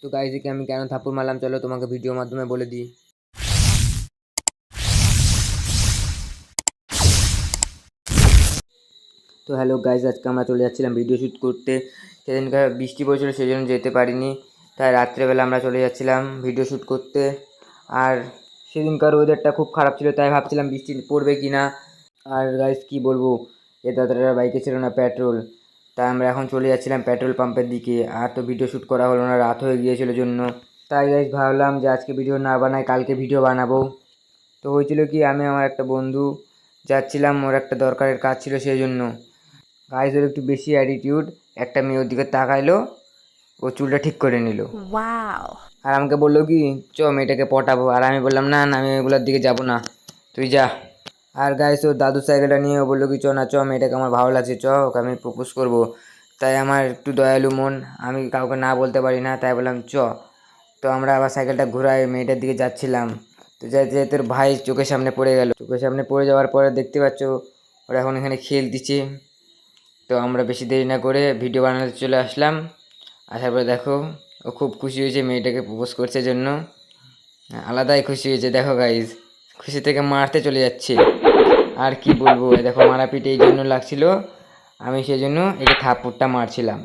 তো গাইজ একে আমি কেন থাপ্পড় মারলাম চলো তোমাকে ভিডিওর মাধ্যমে বলে দিই। তো হ্যালো গাইজ, আজকে আমরা চলে যাচ্ছিলাম ভিডিও শ্যুট করতে। সেদিনকার বৃষ্টি পড়েছিল সেই জন্য যেতে পারিনি, তাই রাত্রেবেলা আমরা চলে যাচ্ছিলাম ভিডিও শ্যুট করতে। আর সেদিনকার ওয়েদারটা খুব খারাপ ছিল, তাই ভাবছিলাম বৃষ্টি পড়বে কি না। আর গাইজ কী বলবো, এ দাদাটার বাইকে ছিল না পেট্রোল, তাই আমরা এখন চলে যাচ্ছিলাম পেট্রোল পাম্পের দিকে। আর তো ভিডিও শ্যুট করা হলো না, রাত হয়ে গিয়েছিল জন্য। তাই গাইজ ভাবলাম যে আজকে ভিডিও না বানাই, কালকে ভিডিও বানাবো। তো হয়েছিল কি, আমি আমার একটা বন্ধু যাচ্ছিলাম, ওর একটা দরকারের কাজ ছিল সেই জন্য। গাইজ ওর একটু বেশি অ্যাটিটিউড, একটা মেয়ে ওর দিকে তাকাইলো, ও চুলটা ঠিক করে নিল। আর আমাকে বললো কি চ মেয়েটাকে পটাবো, আর আমি বললাম না না, আমি এগুলোর দিকে যাবো না, তুই যা। আর গাইজ ওর দাদু সাইকেলটা নিয়ে ও বললো কি চ না চ, মেয়েটাকে আমার ভালো লাগছে, চ ওকে আমি প্রপোজ করবো। তাই আমার একটু দয়ালু মন, আমি কাউকে না বলতে পারি না, তাই বললাম চ। তো আমরা আবার সাইকেলটা ঘুরাই মেয়েটার দিকে যাচ্ছিলাম। তো যেতে যেতে তোর ভাই চোখের সামনে পড়ে গেল, চোখের সামনে পড়ে যাওয়ার পরে দেখতে পাচ্ছ ওরা এখন এখানে খেলতেছে। তো আমরা বেশি দেরি না করে ভিডিও বানাতে চলে আসলাম। আসার পরে দেখো ও খুব খুশি হয়েছে মেয়েটাকে প্রপোজ করছে জন্য, আলাদাই খুশি হয়েছে। দেখো গাইজ খুশি থেকে মারতে চলে যাচ্ছে। আর কি বলবো, দেখো মারাপিট এই জন্য লাগছিল, আমি সেই জন্য একে থাপ্পড়টা মারছিলাম।